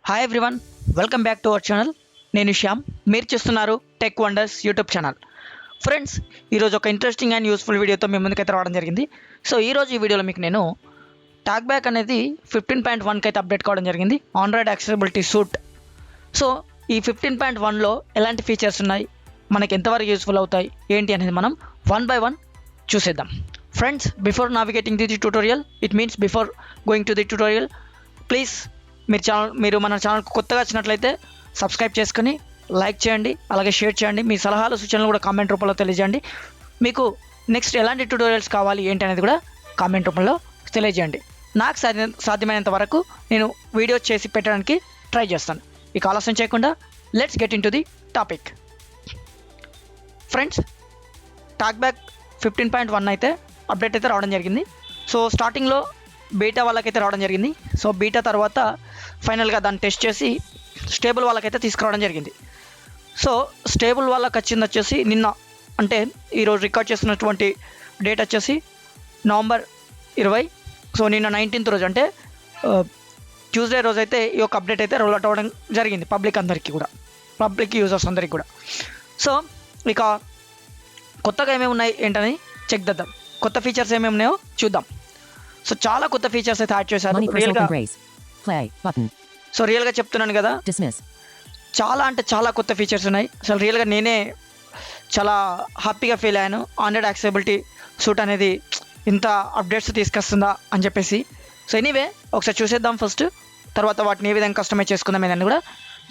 Hi everyone, welcome back to our channel. నేను శ్యామ్. మీరు చూస్తున్నారు tech wonders YouTube channel. Friends, ఈరోజు ఒక ఇంట్రెస్టింగ్ అండ్ యూస్ఫుల్ వీడియోతో మీ ముందుకైతే రావడం జరిగింది. సో ఈరోజు ఈ వీడియోలో మీకు నేను టాక్ బ్యాక్ అనేది 15.1కి అయితే అప్డేట్ కావడం జరిగింది, ఆండ్రాయిడ్ యాక్సెసిబిలిటీ సూట్. సో ఈ 15.1లో ఎలాంటి ఫీచర్స్ ఉన్నాయి, మనకి ఎంతవరకు యూస్ఫుల్ అవుతాయి ఏంటి అనేది మనం వన్ బై వన్ చూసేద్దాం. Friends, before navigating the tutorial, it means before going to the tutorial, please మీరు మన ఛానల్కి కొత్తగా వచ్చినట్లయితే సబ్స్క్రైబ్ చేసుకుని లైక్ చేయండి, అలాగే షేర్ చేయండి. మీ సలహాలు సూచనలు కూడా కామెంట్ రూపంలో తెలియజేయండి. మీకు నెక్స్ట్ ఎలాంటి ట్యూటోరియల్స్ కావాలి ఏంటి అనేది కూడా కామెంట్ రూపంలో తెలియజేయండి. నాకు సాధ్యమైనంత వరకు నేను వీడియో చేసి పెట్టడానికి ట్రై చేస్తాను. ఇక ఆలస్యం చేయకుండా let's get in to the topic. Friends, talk back 15.1 అయితే అప్డేట్ అయితే రావడం జరిగింది. సో స్టార్టింగ్లో బీటా వాళ్ళకైతే రావడం జరిగింది. సో బీటా తర్వాత ఫైనల్గా దాన్ని టెస్ట్ చేసి స్టేబుల్ వాళ్ళకైతే తీసుకురావడం జరిగింది. సో స్టేబుల్ వాళ్ళకి వచ్చింది వచ్చేసి నిన్న, అంటే ఈరోజు రికార్డ్ చేస్తున్నటువంటి డేట్ వచ్చేసి నవంబర్ 20. సో నిన్న 19th రోజు, అంటే ట్యూస్డే రోజు అయితే ఈ యొక్క అప్డేట్ అయితే రోల్ అవుట్ అవ్వడం జరిగింది పబ్లిక్ అందరికీ కూడా, పబ్లిక్ యూజర్స్ అందరికీ కూడా. సో ఇక కొత్తగా ఏమేమి ఉన్నాయి ఏంటని చెక్ చేద్దాం. కొత్త ఫీచర్స్ ఏమేమి ఉన్నాయో చూద్దాం. సో చాలా కొత్త ఫీచర్స్ అయితే యాడ్ చేశారు. సో రియల్గా చెప్తున్నాను కదా, చాలా అంటే చాలా కొత్త ఫీచర్స్ ఉన్నాయి. అసలు రియల్గా నేనే చాలా హ్యాపీగా ఫీల్ అయ్యాను. ఆండ్రాయిడ్ యాక్సెసిబిలిటీ సూట్ అనేది ఇంత అప్డేట్స్ తీసుకొస్తుందా అని చెప్పేసి. సో ఎనీవే ఒకసారి చూసేద్దాం ఫస్ట్, తర్వాత వాటిని ఏ విధంగా కస్టమైజ్ చేసుకుందాం ఏదని కూడా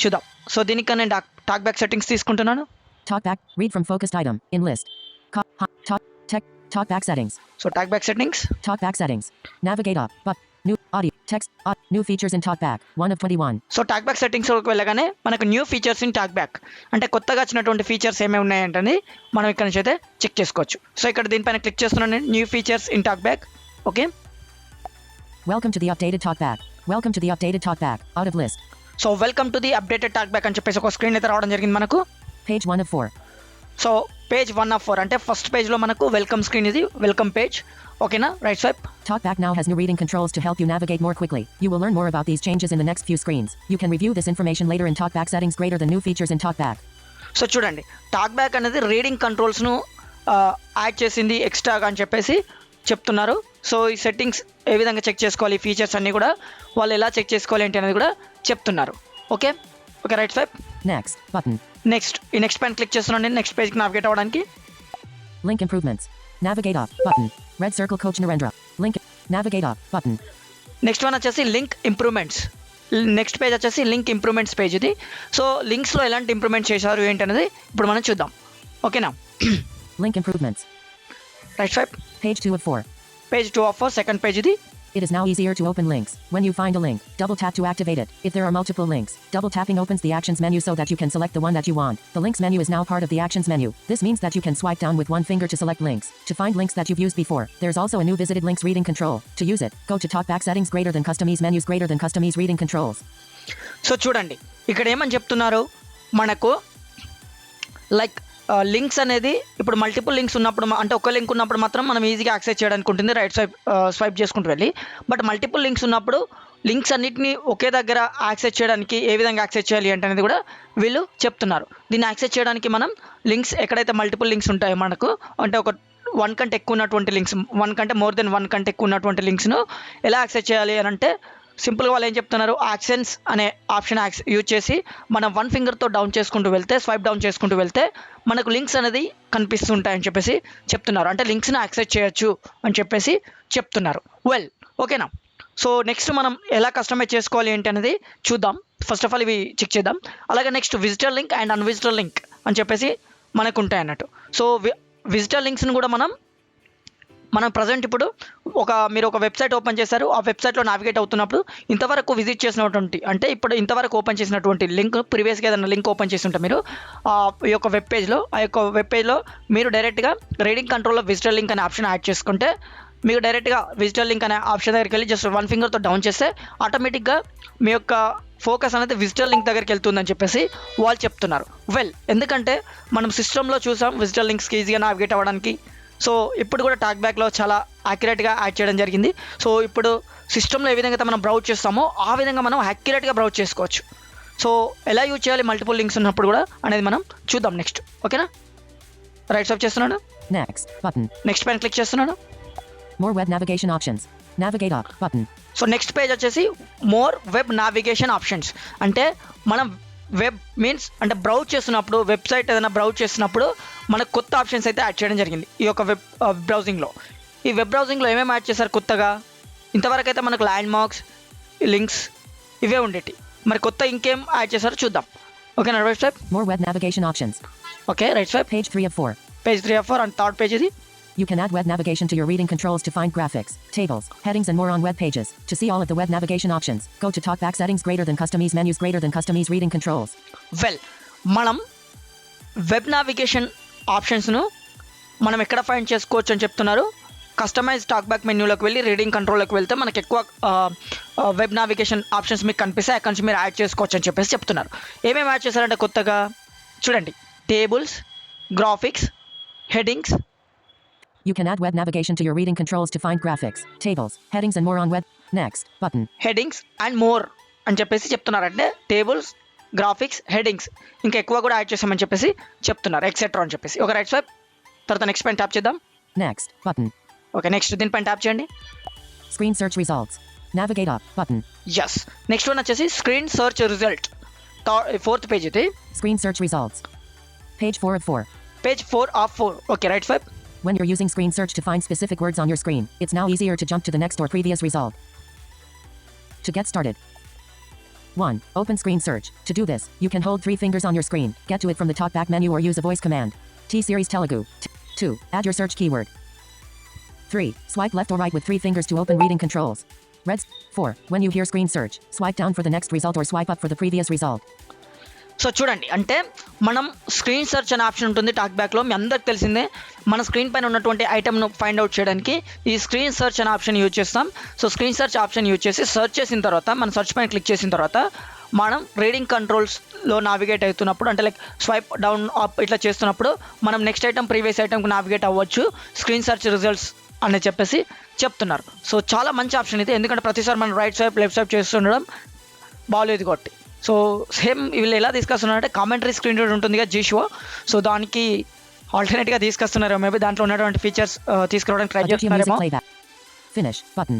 చూద్దాం. సో దీనికన్నా నేను టాక్ బ్యాక్ సెట్టింగ్స్ తీసుకుంటున్నాను. Talk back, read from focused item, in list. Talk back settings. So talk back settings. Talk back settings. Navigate up, but new audio, text, new features in talk back, 1 of 21. So TalkBack సెట్టింగ్స్లోకి వెళ్ళగానే మనకు new features in TalkBack, అంటే కొత్తగా వచ్చినటువంటి features ఏమేమి ఉన్నాయంటే మనం ఇక్కడ నుంచి అయితే చెక్ చేసుకోవచ్చు. సో ఇక్కడ దీనిపైన క్లిక్ చేస్తున్నాను నేను, new features in talk back. Okay, Welcome to the updated talk back. Welcome to the updated talk back, out of list. So welcome to the updated talk back అని చెప్పేసి ఒక screen అయితే రావడం జరిగింది మనకు. Page 1 of 4. So page 1 of 4 అంటే first పేజ్లో మనకు వెల్కమ్ స్క్రీన్, ఇది వెల్కమ్ పేజ్. ఓకేనా, right swipe. TalkBack now has new reading controls to help you navigate more quickly. You will learn more about these changes in the next few screens. You can review this information later in TalkBack settings greater than new features in TalkBack. So చూడండి, talk back అనేది reading కంట్రోల్స్ను add చేసింది ఎక్స్ట్రాగా అని చెప్పేసి చెప్తున్నారు. So ఈ settings ఏ విధంగా check చేసుకోవాలి, ఫీచర్స్ అన్నీ కూడా వాళ్ళు ఎలా చెక్ చేసుకోవాలి ఏంటి అనేది కూడా చెప్తున్నారు. Okay okay, right swipe. Next button. ఈ నెక్స్ట్ పైన క్లిక్ చేస్తున్నాను నేను, నెక్స్ట్ పేజ్కి నావిగేట్ అవ్వడానికి. Link improvements. Navigate up button. Red circle Coach Narendra. Link. Navigate up button. Next one వచ్చేసి లింక్ ఇంప్రూవ్మెంట్స్. నెక్స్ట్ పేజ్ వచ్చేసి లింక్ ఇంప్రూవ్మెంట్స్ పేజ్ ఇది. So లింక్స్లో ఎలాంటి improvement చేశారు ఏంటి అనేది ఇప్పుడు మనం చూద్దాం. ఓకేనా, Link improvements. Right swipe. Page 2 of 4. Page 2 of 4, second page ఇది. It is now easier to open links. When you find a link, double tap to activate it. If there are multiple links, double tapping opens the Actions menu so that you can select the one that you want. The Links menu is now part of the Actions menu. This means that you can swipe down with one finger to select links. To find links that you've used before, there's also a new Visited Links reading control. To use it, go to TalkBack settings greater than custom ease menus greater than custom ease reading controls. So చూడండి, ఇక్కడ ఏమని చెప్తున్నారు మనకు, like links అనేది ఇప్పుడు multiple links ఉన్నప్పుడు, అంటే ఒక లింక్ ఉన్నప్పుడు మాత్రం మనం ఈజీగా యాక్సెస్ చేయడానికి ఉంటుంది, రైట్ స్వైప్ చేసుకుంటూ వెళ్ళి. బట్ మల్టిపుల్ లింక్స్ ఉన్నప్పుడు లింక్స్ అన్నిటిని ఒకే దగ్గర యాక్సెస్ చేయడానికి ఏ విధంగా యాక్సెస్ చేయాలి అంటే అనేది కూడా వీళ్ళు చెప్తున్నారు. దీన్ని యాక్సెస్ చేయడానికి మనం లింక్స్ ఎక్కడైతే మల్టిపుల్ లింక్స్ ఉంటాయో మనకు, అంటే ఒక 1 కంటే ఎక్కువ ఉన్నటువంటి లింక్స్, 1 కంటే మోర్ దెన్ 1 కంటే ఎక్కువ ఉన్నటువంటి లింక్స్ను ఎలా యాక్సెస్ చేయాలి అని అంటే సింపుల్గా వాళ్ళు ఏం చెప్తున్నారు, యాక్షన్స్ అనే ఆప్షన్ యూజ్ చేసి మనం 1 ఫింగర్తో డౌన్ చేసుకుంటూ వెళ్తే, స్వైప్ డౌన్ చేసుకుంటూ వెళ్తే మనకు లింక్స్ అనేది కనిపిస్తుంటాయని చెప్పేసి చెప్తున్నారు. అంటే లింక్స్ని యాక్సెస్ చేయొచ్చు అని చెప్పేసి చెప్తున్నారు. వెల్, ఓకేనా. సో నెక్స్ట్ మనం ఎలా కస్టమైజ్ చేసుకోవాలి ఏంటి అనేది చూద్దాం. ఫస్ట్ ఆఫ్ ఆల్ ఇవి చెక్ చేద్దాం. అలాగే నెక్స్ట్ విజిటర్ లింక్ అండ్ అన్విజిటర్ లింక్ అని చెప్పేసి మనకు ఉంటాయి అన్నట్టు. సో విజిటర్ లింక్స్ని కూడా మనం ప్రజెంట్ ఇప్పుడు మీరు ఒక వెబ్సైట్ ఓపెన్ చేశారు, ఆ వెబ్సైట్లో నావిగేట్ అవుతున్నప్పుడు ఇంతవరకు విజిట్ చేసినటువంటి, అంటే ఇప్పుడు ఇంతవరకు ఓపెన్ చేసినటువంటి లింక్, ప్రీవియస్గా ఏదైనా లింక్ ఓపెన్ చేసి ఉంటే మీరు ఈ యొక్క వెబ్ పేజ్లో మీరు డైరెక్ట్గా రీడింగ్ కంట్రోల్లో విజిటర్ లింక్ అనే ఆప్షన్ యాడ్ చేసుకుంటే మీకు డైరెక్ట్గా విజిటర్ లింక్ అనే ఆప్షన్ దగ్గరికి వెళ్ళి జస్ట్ 1 ఫింగర్తో డౌన్ చేస్తే ఆటోమేటిక్గా మీ యొక్క ఫోకస్ అనేది విజిటర్ లింక్ దగ్గరికి వెళ్తుందని చెప్పేసి వాళ్ళు చెప్తున్నారు. వెల్, ఎందుకంటే మనం సిస్టంలో చూసాం విజిటర్ లింక్స్కి ఈజీగా నావిగేట్ అవ్వడానికి సో ఇప్పుడు కూడా టాక్ బ్యాక్లో చాలా యాక్యురేట్గా యాడ్ చేయడం జరిగింది. సో ఇప్పుడు సిస్టంలో ఏ విధంగా అయితే మనం బ్రౌజ్ చేస్తామో ఆ విధంగా మనం యాక్యురేట్గా బ్రౌజ్ చేసుకోవచ్చు. సో ఎలా యూజ్ చేయాలి మల్టిపుల్ లింక్స్ ఉన్నప్పుడు కూడా అనేది మనం చూద్దాం నెక్స్ట్. ఓకేనా, రైట్ స్వైప్ చేస్తున్నాను, Next button. నెక్స్ట్ పైన క్లిక్ చేస్తున్నాను. More web navigation options. Navigate up button. So next page వచ్చేసి మోర్ వెబ్ నావిగేషన్ ఆప్షన్స్. అంటే మనం వెబ్ మీన్స్ అంటే బ్రౌజ్ చేస్తున్నప్పుడు, వెబ్సైట్ ఏదైనా బ్రౌజ్ చేస్తున్నప్పుడు మనకు కొత్త ఆప్షన్స్ అయితే యాడ్ చేయడం జరిగింది ఈ యొక్క వెబ్ బ్రౌజింగ్లో. ఈ వెబ్ బ్రౌజింగ్లో ఏమేమి యాడ్ చేశారు కొత్తగా? ఇంతవరకు అయితే మనకు ల్యాండ్ మార్క్స్, లింక్స్ ఇవే ఉండేటి. మరి కొత్త ఇంకేం యాడ్ చేశారో చూద్దాం. ఓకేనా, right swipe. More web navigation options. Okay, right swipe. Page 3 of 4. Page 3 of 4 and third page ఇది. You can add web navigation to your reading controls to find graphics, tables, headings, and more on web pages. To see all of the web navigation options, go to TalkBack settings greater than custom ease menus greater than custom ease reading controls. Well, మనం web navigation ఆప్షన్స్ను మనం ఎక్కడ find చేసుకోవచ్చు అని చెప్తున్నారు. Customise talk back మెన్యూలోకి వెళ్ళి reading కంట్రోల్లోకి వెళ్తే మనకి ఎక్కువ వెబ్ నావిగేషన్ ఆప్షన్స్ మీకు కనిపిస్తాయి. అక్కడి నుంచి మీరు యాడ్ చేసుకోవచ్చు అని చెప్పేసి చెప్తున్నారు. ఏమేమి యాడ్ చేశారంటే కొత్తగా చూడండి, tables, graphics, headings. You can add web navigation to your reading controls to find graphics, tables, headings, and more on web. Next button. Headings and more అని చెప్పేసి చెప్తున్నారంటే టేబుల్స్, గ్రాఫిక్స్, హెడ్డింగ్స్ ఇంకా ఎక్కువ కూడా యాడ్ చేసామని చెప్పేసి చెప్తున్నారు, ఎక్సెట్రా అని చెప్పేసి. ఒక రైట్ స్వైప్, తర్వాత నెక్స్ట్ పైన ట్యాప్ చేద్దాం. Next button. ఓకే, నెక్స్ట్ దీనిపైన ట్యాప్ చేయండి. Screen search results. Navigate up button. Yes, next one వచ్చేసి screen search result. Fourth page ఇది. Screen search results. Page 4 of 4. Page 4 of 4. Okay, right swipe. When you're using screen search to find specific words on your screen, it's now easier to jump to the next or previous result. To get started. 1. Open screen search. To do this, you can hold 3 fingers on your screen, get to it from the talkback menu or use a voice command. T-Series Telugu. 2. Add your search keyword. 3. Swipe left or right with 3 fingers to open reading controls. Reds. 4. When you hear screen search, swipe down for the next result or swipe up for the previous result. So చూడండి, అంటే మనం screen search అనే option ఉంటుంది talk బ్యాక్లో. మీ అందరికి తెలిసిందే, మన screen పైన ఉన్నటువంటి ఐటమ్ను ఫైండ్ అవుట్ చేయడానికి ఈ స్క్రీన్ సెర్చ్ అనే ఆప్షన్ యూజ్ చేస్తాం. So screen search option use చేసి సెర్చ్ చేసిన తర్వాత మన సెర్చ్ పైన క్లిక్ చేసిన తర్వాత మనం రీడింగ్ కంట్రోల్స్లో నావిగేట్ అవుతున్నప్పుడు, అంటే లైక్ స్వైప్ డౌన్ అప్ ఇట్లా చేస్తున్నప్పుడు మనం నెక్స్ట్ ఐటమ్ ప్రీవియస్ ఐటమ్కి నావిగేట్ అవ్వచ్చు స్క్రీన్ సెర్చ్ రిజల్ట్స్ అని చెప్పేసి చెప్తున్నారు. సో చాలా మంచి ఆప్షన్ ఇది, ఎందుకంటే ప్రతిసారి మనం రైట్ స్వైప్ లెఫ్ట్ స్వైప్ చేస్తుండడం బాగోలేదు కాబట్టి. సో సేమ్ వీళ్ళు ఎలా తీసుకొస్తున్నారంటే కామెంటరీ స్క్రీన్ రీడర్ ఉంటుంది కదా జీషో, సో దానికి ఆల్టర్నేట్గా తీసుకొస్తున్నారు. మేబీ దాంట్లో ఉన్నటువంటి ఫీచర్స్ తీసుకురావడానికి try Adjust your music చేస్తున్నారేమో, playback. Finish button.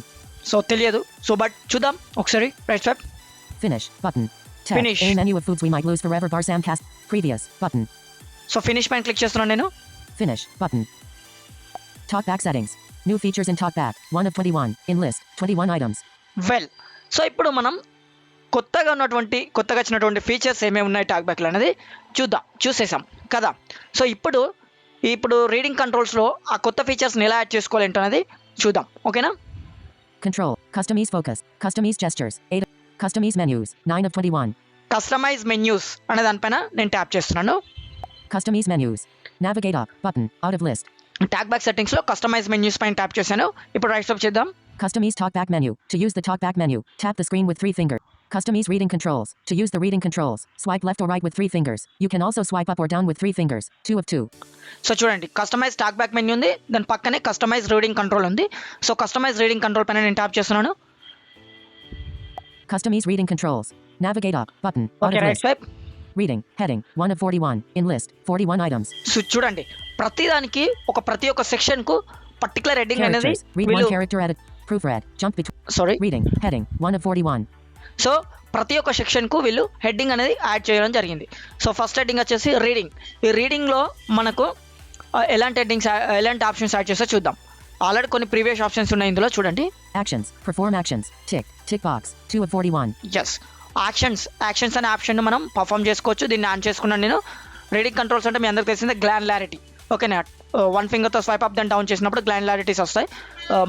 So తెలియదు. సో బట్ చూద్దాం ఒకసారి. Right swipe, Finish button. Tab. Finish. A menu of foods we might lose forever. Bar Samcast. Previous button. So finish పైన click చేస్తున్నాను నేను. Finish button. Talkback settings. New features in Talkback. 1 of 21. In list. 21 items. Well, so ఇప్పుడు మనం కొత్తగా వచ్చినటువంటి features ఏమేమి ఉన్నాయి talk బ్యాక్లో అనేది చూసేసాం కదా. సో ఇప్పుడు రీడింగ్ కంట్రోల్స్లో ఆ కొత్త ఫీచర్స్ని ఎలా యాడ్ చేసుకోవాలి ఏంటనేది చూద్దాం. ఓకేనా. Control. Custom ease focus. Custom ease gestures. 8. Custom ease menus. 9 of 21. Customise menus అనే దానిపైన నేను ట్యాప్ చేస్తున్నాను. Custom ease menus. Navigate up button. Out of list. TalkBack సెట్టింగ్స్లో కస్టమైజ్ మెన్యూస్ పైన ట్యాప్ చేశాను. ఇప్పుడు రైట్ స్వైప్ చేద్దాం. Custom ease talkback menu. To use the talkback menu, tap the screen with 3 fingers. Custom ease reading controls. To use the reading controls, swipe left or right with 3 fingers. You can also swipe up or down with 3 fingers. 2 of 2. So చూడండి, customise talk back menu ఉంది, దాని పక్కనే customise reading control ఉంది. So customise reading control పైన నేను tap చేస్తున్నాను. Custom ease reading controls. Navigate up button. Out okay, of right list. Swipe. Reading heading 1 of 41. In list 41 items. So చూడండి, ప్రతి ఒక్క సెక్షన్కు పర్టికులర్ హెడ్డింగ్ అనేది Characters. Read one character at a proofread. Jump between. Sorry Reading heading 1 of 41. So ప్రతి ఒక్క సెక్షన్కు వీళ్ళు heading అనేది add చేయడం జరిగింది. సో ఫస్ట్ హెడ్డింగ్ వచ్చేసి రీడింగ్. ఈ రీడింగ్లో మనకు ఎలాంటి ఆప్షన్స్ యాడ్ చేస్తే చూద్దాం. ఆల్రెడీ కొన్ని ప్రీవియస్ ఆప్షన్స్ ఉన్నాయి ఇందులో చూడండి. Actions. Perform actions. Tick box. 2 of 41. Yes, actions అనే ఆప్షన్ మనం పర్ఫామ్ చేసుకోవచ్చు. దీన్ని ఆన్ చేసుకున్నాను నేను. రీడింగ్ కంట్రోల్స్ అంటే మీ అందరికి తెలిసిందే గ్లాన్లారిటీ. ఓకేనా, 1 ఫింగర్తో స్వైప్ అప్ దాన్ని డౌన్ చేసినప్పుడు గ్లాన్లారిటీస్ వస్తాయి.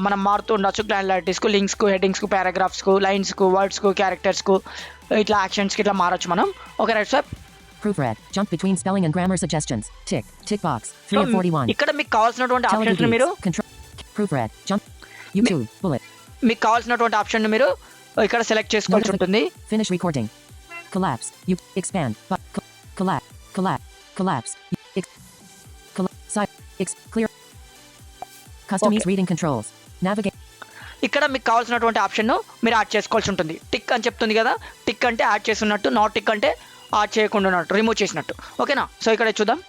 మనం మారుతూ ఉండొచ్చు గ్లాన్లారిటీస్కు, లింక్స్కు, హెడ్డింగ్స్కు, పారాగ్రాఫ్స్కు, లైన్స్కు, వర్డ్స్కు, క్యారెక్టర్స్కు, ఇట్లా యాక్షన్స్కి ఇట్లా మారచ్చు మనం. Okay, right swipe. Proofread. Jump between spelling and grammar suggestions. Tick box. 3 of 41. ఇక్కడ మీకు కావాల్సినటువంటి Telugu ఆప్షన్స్ మీరు geeks. Control. Proofread. Jump. YouTube. Bullet. మీకు కావాల్సినటువంటి ఆప్షన్ మీరు ఇక్కడ సెలెక్ట్ చేసుకోవాల్సి ఉంటుంది. Finish recording. Collapse. You expand. Collapse. Collapse. Collapse. Clear. Custom Okay. ease reading controls. Navigate. ఇక్కడ మీకు కావాల్సినటువంటి ఆప్షన్ను మీరు యాడ్ చేసుకోవాల్సి ఉంటుంది. టిక్ అని చెప్తుంది కదా, టిక్ అంటే యాడ్ చేస్తున్నట్టు, నాట్ టిక్ అంటే యాడ్ చేయకుండా ఉన్నట్టు, రిమూవ్ చేసినట్టు. ఓకేనా? సో ఇక్కడ చూద్దాం.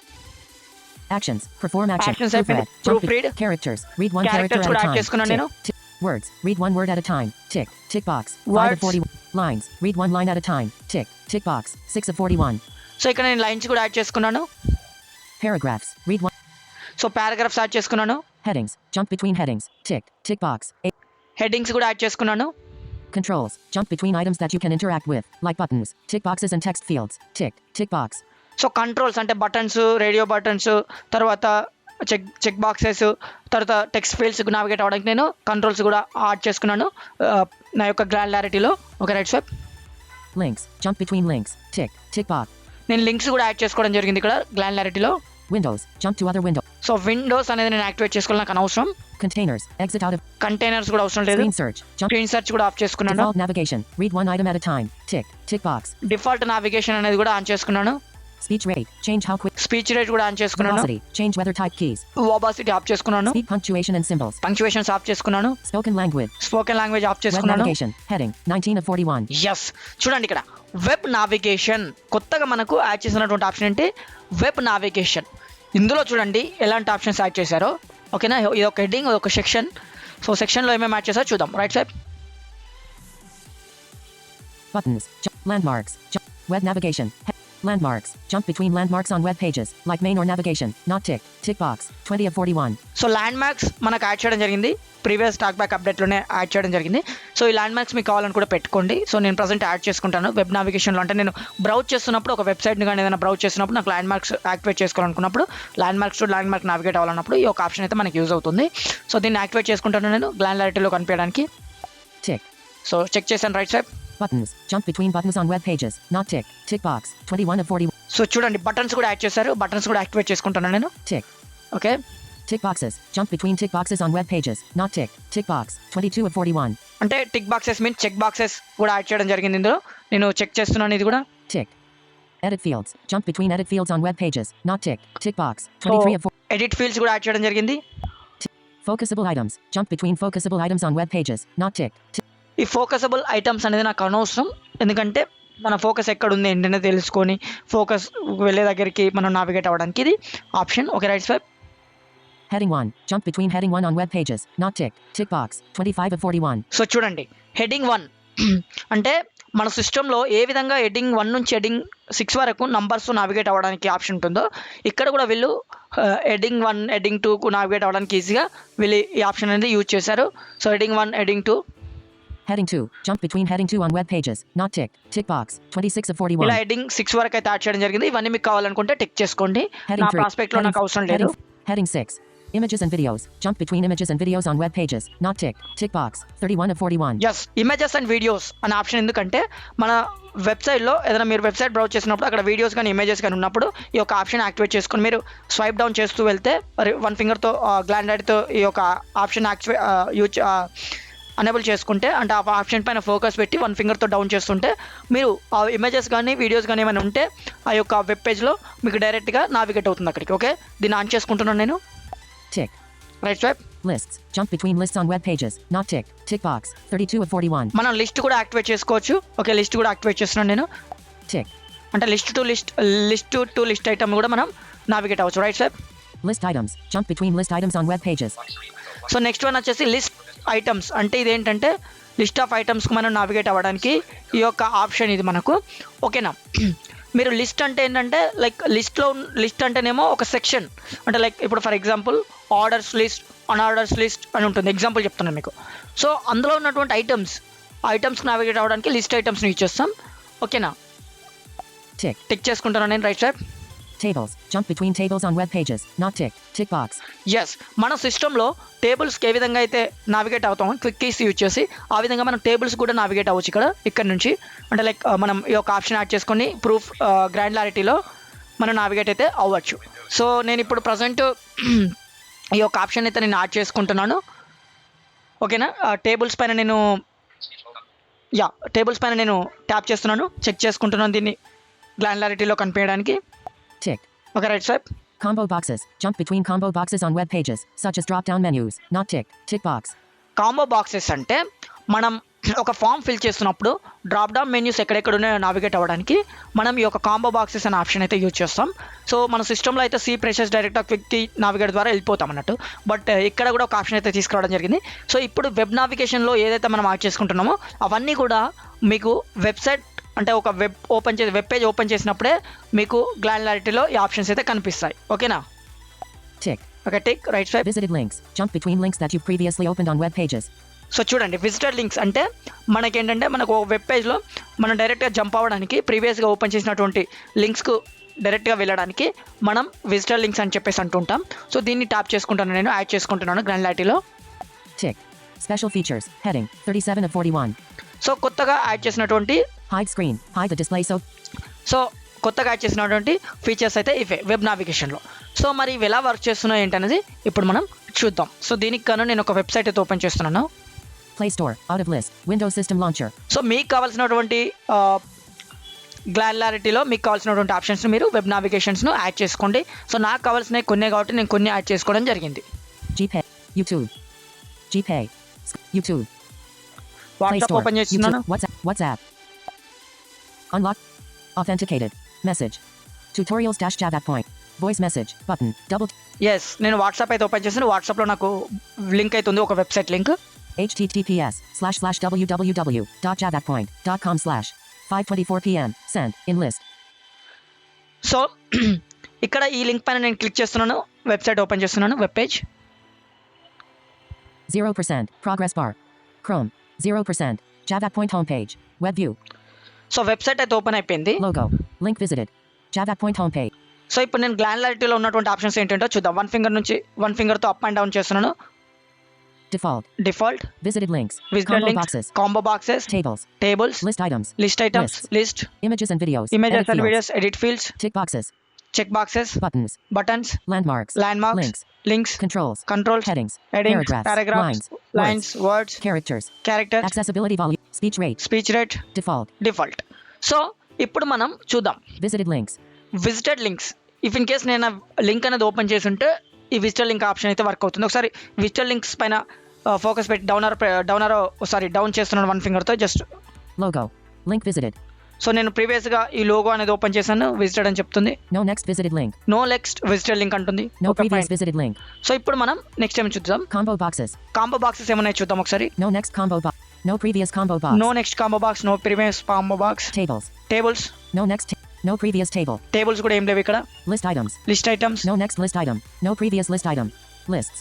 Actions. Perform action. Actions అయిపోయింది. Proofread. Characters. Read one character Characters at కూడా a యాడ్ time. చేసుకున్నాను నేను. Tick. Words. Read one word at a time. Tick. Tick box. 5 Words. of 41. Lines. Read one line at a time. Tick. Tick box. 6 of 41. So ఇక్కడ నేను lines కూడా add చేసుకున్నాను. Paragraphs. Read one. So paragraphs add చేసుకున్నాను. Headings. Jump between headings. Tick. Tick box. 8. Headings కూడా add చేసుకున్నాను. Controls. Jump between items that you can interact with, like buttons, tick boxes and text fields. Tick. Tick box. So controls అంటే buttons, radio buttons, తర్వాత check boxes, తర్వాత text fields navigate అవ్వడానికి నేను controls కూడా add చేసుకున్నాను నా యొక్క గ్రాన్యులారిటీలో. Okay, right swipe. Links. Jump between links. Tick. Tick box. నేను లింక్స్ కూడా యాడ్ చేసుకోవడం జరిగింది ఇక్కడ గ్రాన్యులారిటీలో. Windows. Jump to other window. So windows అనేది నేను యాక్టివేట్ చేసుకోవాలి, నాకు అనవసరం. Containers. Exit out of containers కూడా అవసరం లేదు. screen search. Jump. Screen search కూడా ఆఫ్ చేసుకున్నాను. Default navigation. Read one item at a time. Tick. Tick box. Default navigation అనేది కూడా ఆన్ చేసుకున్నాను. Speech rate. Change how quick. Speech rate కూడా on చేసుకున్నాను. Velocity. Change weather type keys. Verbosity off చేసుకున్నాను. Speak punctuation and symbols. Punctuations off చేసుకున్నాను. Spoken language. Spoken language off Web చేసుకున్నాను. navigation. Heading. 19 of 41. Yes, చూడండి ఇక్కడ web navigation కొత్తగా మనకు add చేసినటువంటి ఆప్షన్ ఏంటి? Web navigation. ఇందులో చూడండి ఎలాంటి ఆప్షన్స్ యాడ్ చేశారో. ఓకేనా? ఇది ఒక హెడ్డింగ్, ఇది ఒక సెక్షన్. సో సెక్షన్లో ఏమేమి యాడ్ చేశారో చూద్దాం. Right side Buttons. Landmarks. Web navigation. Landmarks. Jump between landmarks on web pages, like main or navigation. Not tick. Tick box. 20 of 41. So land marks మనకు యాడ్ చేయడం జరిగింది. ప్రీవియస్ టాక్ బ్యాక్ అప్డేట్లోనే యాడ్ చేయడం జరిగింది. So ఈ land marks మీకు కావాలని కూడా పెట్టుకోండి. సో నేను ప్రజెంట్ యాడ్ చేసుకుంటాను వెబ్ నావిగేషన్లో. అంటే నేను బ్రౌజ్ చేస్తున్నప్పుడు, ఒక వెబ్సైట్ని కానీ ఏదైనా బ్రౌజ్ చేస్తున్నప్పుడు నాకు ల్యాండ్ మార్క్స్ యాక్టివేట్ చేసుకోవాలనుకున్నప్పుడు, landmarks to landmark navigate అవ్వాలన్నప్పుడు ఈ ఒక ఆప్షన్ అయితే మనకి యూజ్ అవుతుంది. సో దీన్ని యాక్టివేట్ చేసుకుంటాను నేను గ్రాన్యులారిటీలో కనిపించడానికి. Tick. సో చెక్ చేశాను. Right side Buttons. Jump between buttons on web pages. Not tick. Tick box. 21 of 41. So చూడండి బటన్స్ కూడా యాడ్ చేశారు. బటన్స్ కూడా యాక్టివేట్ చేసుకుంటాను నేను. Tick. Okay, Tick boxes. Jump between tick boxes on web pages. Not tick. Tick box. 22 of 41. అంటే tick boxes mean check boxes కూడా add చేయడం జరిగింది ఇందులో. నేను చెక్ చేస్తున్నాను ఇది కూడా. Tick. Edit fields. Jump between edit fields on web pages. Not tick. Tick box. 23 of 4. Edit fields కూడా యాడ్ చేయడం జరిగింది. Focusable items. Jump between focusable items on web pages. Not tick. ఈ ఫోకసబుల్ ఐటమ్స్ అనేది నాకు అనవసరం, ఎందుకంటే మన ఫోకస్ ఎక్కడ ఉంది ఏంటనే తెలుసుకొని ఫోకస్ వెళ్ళే దగ్గరికి మనం నావిగేట్ అవ్వడానికి ఇది option. Okay, right swipe. Heading 1. Jump between heading 1 on web pages. Not tick. Tick box. 25 of 41. So చూడండి హెడ్డింగ్ 1 అంటే మన సిస్టంలో ఏ విధంగా హెడ్డింగ్ 1 నుంచి హెడ్డింగ్ 6 వరకు నంబర్స్ నావిగేట్ అవ్వడానికి ఆప్షన్ ఉంటుందో ఇక్కడ కూడా వీళ్ళు హెడ్డింగ్ 1 హెడ్డింగ్ 2కు నావిగేట్ అవ్వడానికి ఈజీగా వీళ్ళు ఈ ఆప్షన్ అనేది యూజ్ చేశారు. So heading 1 heading 2. Heading 2. Jump between heading 2 on web pages. Not tick. Tick box. 26 of 41. ఇలా హెడ్డింగ్ 6 వరకు అయితే యాడ్ చేయడం జరిగింది. ఇవన్నీ మీకు కావాలనుకుంటే టిక్ చేసుకోండి. Heading నా 3. ప్రాస్పెక్ట్లో నాకు అవసరం లేదు. Heading 6. Images and videos. Jump between images and videos on web pages. Not tick. Tick box. 31 of 41. Yes, images and videos అనే ఆప్షన్ ఎందుకంటే మన వెబ్సైట్లో ఏదైనా మీరు వెబ్సైట్ బ్రౌజ్ చేసినప్పుడు అక్కడ వీడియోస్ కానీ ఇమేజెస్ కానీ ఉన్నప్పుడు ఈ యొక్క ఆప్షన్ యాక్టివేట్ చేసుకొని మీరు స్వైప్ డౌన్ చేస్తూ వెళ్తే వన్ ఫింగర్తో గ్లాండైడ్తో ఈ యొక్క ఆప్షన్ యూజ్ అనేబుల్ చేసుకుంటే, అంటే ఆ ఆప్షన్ పైన ఫోకస్ పెట్టి వన్ ఫింగర్తో డౌన్ చేస్తుంటే మీరు ఆ ఇమేజెస్ కానీ వీడియోస్ కానీ ఏమైనా ఉంటే ఆ యొక్క వెబ్ పేజ్లో మీకు డైరెక్ట్గా నావిగేట్ అవుతుంది అక్కడికి. ఓకే, దీన్ని ఆన్ చేసుకుంటున్నాను నేను. Tick. Right swipe. Lists. Jump between lists on web pages. Not tick. Tick box. 32 of 41. మనం లిస్ట్ కూడా యాక్టివేట్ చేసుకోవచ్చు. ఓకే, లిస్ట్ కూడా యాక్టివేట్ చేస్తున్నాను నేను. Tick. అంటే లిస్ట్ టు లిస్ట్ ఐటమ్ కూడా మనం నావిగేట్ అవ్వచ్చు. Right swipe. List items. Jump between list items on web pages. So next one వచ్చేసి లిస్ట్ ఐటమ్స్. అంటే ఇదేంటంటే లిస్ట్ ఆఫ్ ఐటమ్స్కి మనం నావిగేట్ అవ్వడానికి ఈ యొక్క ఆప్షన్ ఇది మనకు. ఓకేనా? మీరు లిస్ట్ అంటే ఏంటంటే లైక్ లిస్ట్ అంటేనేమో ఒక సెక్షన్, అంటే లైక్ ఇప్పుడు for example orders list, unordered list అని ఉంటుంది. ఎగ్జాంపుల్ చెప్తున్నాను మీకు. సో అందులో ఉన్నటువంటి ఐటమ్స్కి నావిగేట్ అవ్వడానికి లిస్ట్ ఐటమ్స్ని యూజ్ చేస్తాం. ఓకేనా? Tick. టిక్ చేసుకుంటాను నేను. Right side. Tables. Jump between tables on web pages. Not tick. Tick box. Yes, మన సిస్టంలో టేబుల్స్కి ఏ విధంగా అయితే నావిగేట్ అవుతామో క్విక్ కీస్ యూజ్ చేసి ఆ విధంగా మనం టేబుల్స్ కూడా నావిగేట్ అవ్వచ్చు ఇక్కడ నుంచి. అంటే లైక్ మనం ఈ యొక్క ఆప్షన్ యాడ్ చేసుకొని ప్రూఫ్ గ్రాన్యులారిటీలో మనం నావిగేట్ అయితే అవ్వచ్చు. సో నేను ఇప్పుడు ప్రజెంట్ ఈ యొక్క ఆప్షన్ అయితే నేను యాడ్ చేసుకుంటున్నాను. ఓకేనా? టేబుల్స్ పైన నేను ట్యాప్ చేస్తున్నాను, చెక్ చేసుకుంటున్నాను దీన్ని గ్రాన్యులారిటీలో కనిపించడానికి. Tick. Okay, right side. Combo boxes. Jump between combo boxes on web pages, such as drop-down menus. Not ticked. Tick box. Combo boxes అంటే మనం ఒక ఫామ్ ఫిల్ చేస్తున్నప్పుడు డ్రాప్ డౌన్ మెన్యూస్ ఎక్కడెక్కడ ఉన్నాయో నావిగేట్ అవ్వడానికి మనం ఈ యొక్క కాంబో బాక్సెస్ అనే ఆప్షన్ అయితే యూజ్ చేస్తాం. సో మన సిస్టంలో అయితే సి ప్రెషర్స్ డైరెక్ట్గా క్విక్ నావిగేట్ ద్వారా వెళ్ళిపోతాం అన్నట్టు. బట్ ఇక్కడ కూడా ఒక ఆప్షన్ అయితే తీసుకురావడం జరిగింది. సో ఇప్పుడు వెబ్ నావిగేషన్లో ఏదైతే మనం యాడ్ చేసుకుంటున్నామో అవన్నీ కూడా మీకు వెబ్సైట్ అంటే ఒక వెబ్ పేజ్ ఓపెన్ చేసినప్పుడే మీకు గ్లాన్యులారిటీలో ఈ ఆప్షన్స్ అయితే కనిపిస్తాయి. ఓకేనా? Tick. Okay, tick. Right swipe. Visited links. Jump between links that you've previously opened on web pages. So చూడండి, విజిటర్ లింక్స్ అంటే మనకేంటంటే మనకు ఒక వెబ్ పేజ్లో మనం డైరెక్ట్గా జంప్ అవ్వడానికి ప్రీవియస్గా ఓపెన్ చేసినటువంటి లింక్స్కు డైరెక్ట్గా వెళ్ళడానికి మనం విజిటర్ లింక్స్ అని చెప్పేసి అంటుంటాం. సో దీన్ని ట్యాప్ చేసుకుంటాను, నేను యాడ్ చేసుకుంటున్నాను గ్రాన్యులారిటీలో. Tick. Special features. Heading 37 of 41. So కొత్తగా యాడ్ చేసినటువంటి Hide screen. Hide the display so కొత్తగా యాడ్ చేసినటువంటి ఫీచర్స్ అయితే ఇవే వెబ్ నావిగేషన్లో. సో మరి ఇవి ఎలా వర్క్ చేస్తున్నాయి ఏంటనేది ఇప్పుడు మనం చూద్దాం. సో దీనికి కాను నేను ఒక వెబ్సైట్ అయితే ఓపెన్ చేస్తున్నాను. Play Store. Out of list. Windows System Launcher. So మీకు కావాల్సినటువంటి గ్లాన్యులారిటీలో మీకు కావాల్సినటువంటి ఆప్షన్స్ మీరు వెబ్ నావిగేషన్స్ను యాడ్ చేసుకోండి. సో నాకు కావాల్సినవి కొన్నే కాబట్టి నేను కొన్ని యాడ్ చేసుకోవడం జరిగింది. GPay. YouTube. GPay. YouTube. Play WhatsApp Store. Open చేస్తున్నాను. YouTube. WhatsApp. Unlock. Authenticated. Message. Tutorials Java point. Voice message. Button. Double. Yes, నేను వాట్సాప్ అయితే ఓపెన్ చేశాను. వాట్సాప్లో నాకు లింక్ అయితే ఉంది, ఒక website link. https://www.javapoint.com/ 5:24 p.m. Send. In list. So ఇక్కడ ఈ లింక్ పైన నేను క్లిక్ చేస్తున్నాను, వెబ్సైట్ ఓపెన్ చేస్తున్నాను, web page. 0%. Progress bar. Chrome. 0%. JavaPoint homepage. Web view. So website అయితే ఓపెన్ అయిపోయింది. Logo. Link visited. JavaPoint homepage. So ఇప్పుడు నేను గ్లాన్యులారిటీలో ఉన్నటువంటి ఆప్షన్స్ ఏంటంటో చూద్దాం. వన్ ఫింగర్తో అప్ అండ్ డౌన్ చేస్తున్నాను. Default. Default, Visited links. Visitor Combo links, boxes. Combo boxes, Tables. Tables, List items. List items, Lists. List, Images and videos. Images Edit and fields. Videos, edit fields, Tick boxes. Check boxes, Buttons. Buttons, Landmarks. Landmarks, Links. Links, Controls. Controls, Headings. Headings, Paragraphs. Paragraphs, Lines. Lines, words, Characters. Characters, Accessibility volume. Speech rate. Speech rate, Default. Default. So ఇప్పుడు మనం చూద్దాం Visited links. Visited links. If in case నేను link అనేది open చేసి ఉంటే ఈ visitor link option అయితే work అవుతుంది. ఒకసారి విజిటర్ లింక్స్ పైన ఫోకస్ పెట్టి డౌన్ చేస్తున్నాను వన్ ఫింగర్తో జస్ట్. Logo. Link visited. సో నేను ప్రీవియస్గా ఈ లోగో అనేది ఓపెన్ చేశాను, విజిటెడ్ అని చెప్తుంది. No next visited link. No next visited link అంటుంది. No previous visited link. So ఇప్పుడు మనం నెక్స్ట్ ఏం చూద్దాం, Combo boxes. కాంబో బాక్సెస్ ఏమన్నాయి చూద్దాం ఒకసారి. No next combo box. No previous combo box. No next combo box, no previous combo box. Tables. Tables, No next. No previous table. Tables కూడా ఏం లేవు ఇక్కడ. List items. List items, No next list item. No previous list item. Lists.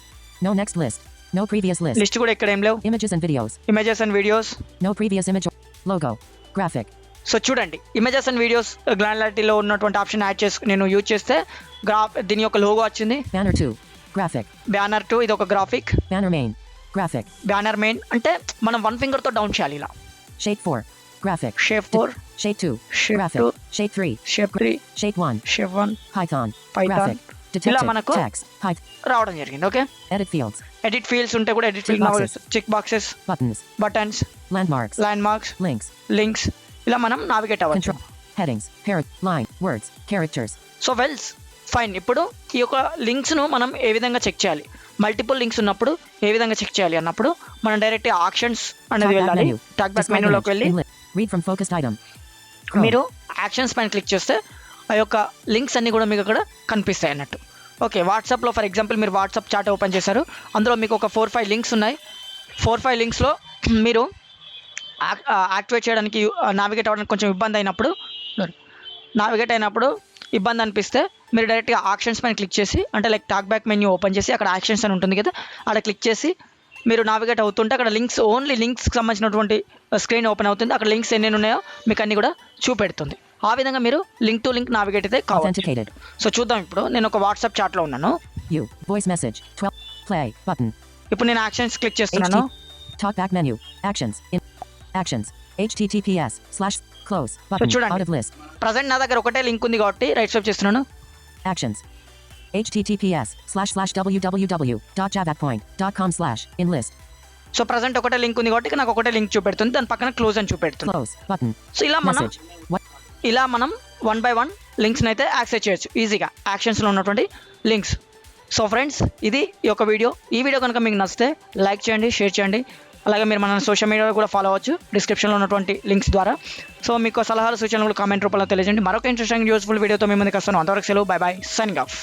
No next list. No previous list. List కూడా ఇక్కడ ఏం లేవు. Images and videos. Images and videos. No previous image. Logo. Graphic. So చూడండి, images and videos గ్లాన్యులారిటీలో ఉన్నటువంటి option add చేసి నేను use చేస్తే దీని యొక్క లోగో వచ్చింది. Banner 2. Graphic. బ్యానర్ 2 ఇది ఒక graphic. Banner main. Graphic. Banner main అంటే మనం వన్ ఫింగర్తో డౌన్ చేయాలి ఇలా. Shape 4. Graphic. Shape 4, Shape 2. Shape Graphic. 2. Shape 3. Shape 3, Shape 1. Shape 1, Python. Python. Graphic. ఇలా Detected. మనకు Text. Python. రావడం జరిగింది. Okay, Edit fields. Edit fields ఉంటే కూడా edit Check field boxes. Check boxes, Buttons. Buttons, Landmarks. Landmarks, Links. Links, ఇలా మనం navigate అవ్వచ్చు. Control. Headings. Line. Words. Characters. So well's fine. ఇప్పుడు ఈ యొక్క లింక్స్ను మనం ఏ విధంగా చెక్ చేయాలి, మల్టిపుల్ లింక్స్ ఉన్నప్పుడు ఏ విధంగా చెక్ చేయాలి అన్నప్పుడు మనం డైరెక్ట్ ఆక్షన్స్ అనేది Talk back వెళ్ళాలి. menu. Talk back Describe మెనూలోకి image. వెళ్ళి Inlet. Read from focused item. Chrome. మీరు యాక్షన్స్ పైన క్లిక్ చేస్తే ఆ యొక్క లింక్స్ అన్నీ కూడా మీకు అక్కడ కనిపిస్తాయి అన్నట్టు. ఓకే, వాట్సాప్లో ఫర్ ఎగ్జాంపుల్ మీరు వాట్సాప్ చాట్ ఓపెన్ చేశారు, అందులో మీకు ఒక 4-5 లింక్స్ ఉన్నాయి. 4-5 లింక్స్లో మీరు యాక్టివేట్ చేయడానికి నావిగేట్ అవ్వడానికి కొంచెం ఇబ్బంది అయినప్పుడు ఇబ్బంది అనిపిస్తే మీరు డైరెక్ట్గా ఆక్షన్స్ పైన క్లిక్ చేసి, అంటే like talk back menu open చేసి అక్కడ యాక్షన్స్ అని ఉంటుంది కదా, అక్కడ క్లిక్ చేసి మీరు నావిగేట్ అవుతుంటే అక్కడ ఓన్లీ లింక్స్కి సంబంధించినటువంటి స్క్రీన్ ఓపెన్ అవుతుంది. అక్కడ లింక్స్ ఎన్ని ఉన్నాయో మీకు అన్ని కూడా చూపెడుతుంది. ఆ విధంగా మీరు లింక్ టు లింక్ నావిగేట్ అయితే కావాలి. Authenticated. సో చూద్దాం, ఇప్పుడు నేను ఒక వాట్సాప్ చాట్లో ఉన్నాను. You. Voice message. 12. Play. Button. ఇప్పుడు నేను యాక్షన్స్ క్లిక్ చేస్తున్నాను. Talk back menu. Actions. Actions. https:// close. Button. చూడండి. Out of list. ప్రజెంట్ నా దగ్గర ఒకటే లింక్ ఉంది కాబట్టి రైట్ స్వైప్ చేస్తున్నాను. Actions. https://www.javapoint.com/ in list. So present ఒకటే లింక్ ఉంది కాబట్టి నాకు ఒకటే లింక్ చూపెడుతుంది, దాని పక్కన క్లోజ్ అని చూపెడుతుంది. Close. Button. సో ఇలా మనం Message. What? ఇలా మనం 1 by 1 లింక్స్ని అయితే యాక్సెస్ చేయొచ్చు ఈజీగా, యాక్షన్స్లో ఉన్నటువంటి లింక్స్. సో ఫ్రెండ్స్, ఇది ఈ యొక్క వీడియో. ఈ వీడియో కనుక మీకు నచ్చితే లైక్ చేయండి, షేర్ చేయండి. అలాగే మీరు మన సోషల్ మీడియాలో కూడా ఫాలో అవ్వచ్చు డిస్క్రిప్షన్లో ఉన్నటువంటి లింక్స్ ద్వారా. సో మీకు సలహాలు సూచనలు కూడా కామెంట్ రూపంలో తెలియజేయండి. మరొక ఇంట్రెస్టింగ్ యూస్ఫుల్ వీడియోతో మీ ముందుకు వస్తాను. అంతవరకు సెలవు, బై బై, సైనింగ్ ఆఫ్.